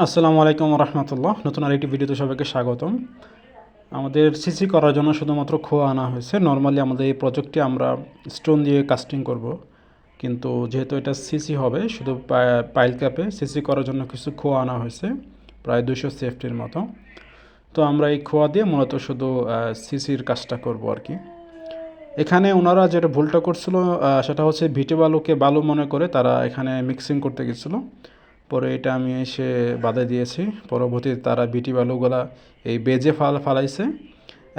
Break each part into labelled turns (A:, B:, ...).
A: আসসালামু আলাইকুম রহমতুল্লাহ। নতুন আরেকটি ভিডিওতে সবাইকে স্বাগতম। আমাদের সিসি করার জন্য শুধুমাত্র খোয়া আনা হয়েছে। নর্মালি আমাদের এই প্রজেক্টটি আমরা স্টোন দিয়ে কাস্টিং করব, কিন্তু যেহেতু এটা সিসি হবে, শুধু পাইল ক্যাপে সিসি করার জন্য কিছু খোয়া আনা হয়েছে, প্রায় 200 সেফটির মতো। তো আমরা এই খোয়া দিয়ে মূলত শুধু সিসির কাজটা করব আর কি। এখানে ওনারা যেটা ভুলটা করছিল, সেটা হচ্ছে ভিটে বালুকে বালু মনে করে তারা এখানে মিক্সিং করতে গেছিলো। পরে এটা আমি এসে বাধা দিয়েছি। পরবর্তীতে তারা বিটি বালুগুলা এই বেজে ফালাইছে,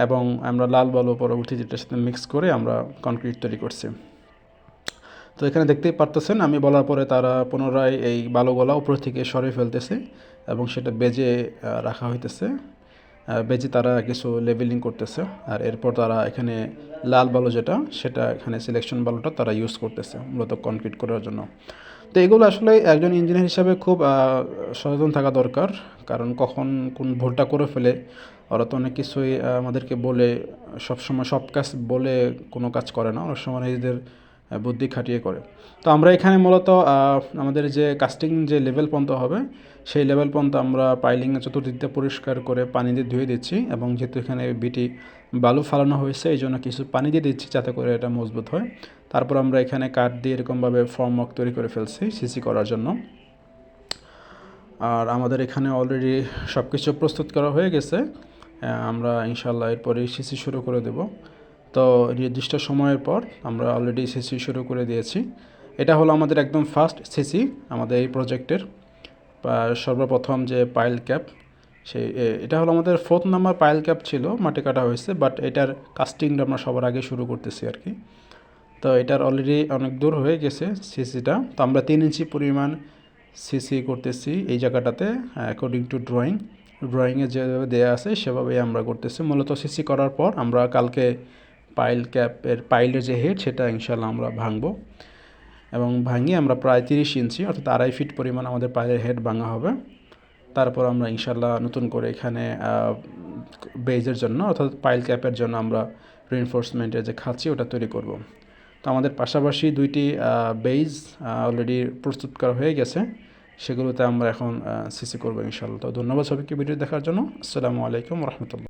A: এবং আমরা লাল বালু পরবর্তীতে এটার সাথে মিক্স করে আমরা কনক্রিট তৈরি করছি। তো এখানে দেখতেই পারতেছেন, আমি বলার পরে তারা পুনরায় এই বালুগুলা উপর থেকে সরিয়ে ফেলতেছে এবং সেটা বেজে রাখা হইতেছে। বেজে তারা কিছু লেভেলিং করতেছে, আর এরপর তারা এখানে লাল বালু যেটা, সেটা এখানে সিলেকশন বালুটা তারা ইউজ করতেছে মূলত কনক্রিট করার জন্য। তো এগুলো আসলে একজন ইঞ্জিনিয়ার হিসাবে খুব সচেতন থাকা দরকার, কারণ কখন কোন ভুলটা করে ফেলে। ওরা তো অনেক কিছুই আমাদেরকে বলে, সবসময় সব কাজ বলে কোনো কাজ করে না, অনেক সময় নিজেদের বুদ্ধি খাটিয়ে করে। তো আমরা এখানে মূলত আমাদের যে কাস্টিং যে লেভেল পর্যন্ত হবে, সেই লেভেল পর্যন্ত আমরা পাইলিংয়ে চতুর্দিকটা পরিষ্কার করে পানি দিয়ে ধুয়ে দিচ্ছি, এবং যেহেতু এখানে বিটি বালু ফালানো হয়েছে এই জন্য কিছু পানি দিয়ে দিচ্ছি যাতে করে এটা মজবুত হয়। তারপর আমরা এখানে কাঠ দিয়ে এরকমভাবে ফর্মওয়ার্ক তৈরি করে ফেলছি সিসি করার জন্য। আর আমাদের এখানে অলরেডি সব কিছু প্রস্তুত করা হয়ে গেছে। আমরা ইনশাল্লাহ এরপরেই সিসি শুরু করে দেব। তো নির্দিষ্ট সময়ের পর আমরা অলরেডি সিসি শুরু করে দিয়েছি। এটা হলো আমাদের একদম ফার্স্ট সিসি আমাদের এই প্রজেক্টের। সর্বপ্রথম যে পাইল ক্যাপ, এটা হলো আমাদের 4th নাম্বার পাইল ক্যাপ ছিল, মাটি কাটা হয়েছে, বাট এটার কাস্টিংটা আমরা সবার আগে শুরু করতেছি আর কি। তো এটার অলরেডি অনেক দূর হয়ে গেছে সিসিটা। তো আমরা 3 ইঞ্চি পরিমাণ সিসি করতেছি এই জায়গাটাতে, অ্যাকর্ডিং টু ড্রয়িংয়ে যেভাবে দেওয়া আছে সেভাবেই আমরা করতেছি। মূলত সিসি করার পর আমরা কালকে পাইল ক্যাপের পাইলের যে হেড, সেটা ইনশাল্লাহ আমরা ভাঙবো, এবং ভাঙিয়ে আমরা প্রায় 30 ইঞ্চি অর্থাৎ 2.5 ফিট পরিমাণ আমাদের পাইলের হেড ভাঙা হবে। তারপর আমরা ইনশাল্লাহ নতুন করে এখানে বেজের জন্য অর্থাৎ পাইল ক্যাপের জন্য আমরা রিইনফোর্সমেন্টের যে খাঁচি ওটা তৈরি করব। তো আমাদের পাশাপাশি 2টি বেজ অলরেডি প্রস্তুত করা হয়ে গেছে, সেগুলোতে আমরা এখন সিসি করবো ইনশাল্লাহ। তো ধন্যবাদ সবাইকে ভিডিও দেখার জন্য। আসসালামু আলাইকুম রহমতুল্লাহ।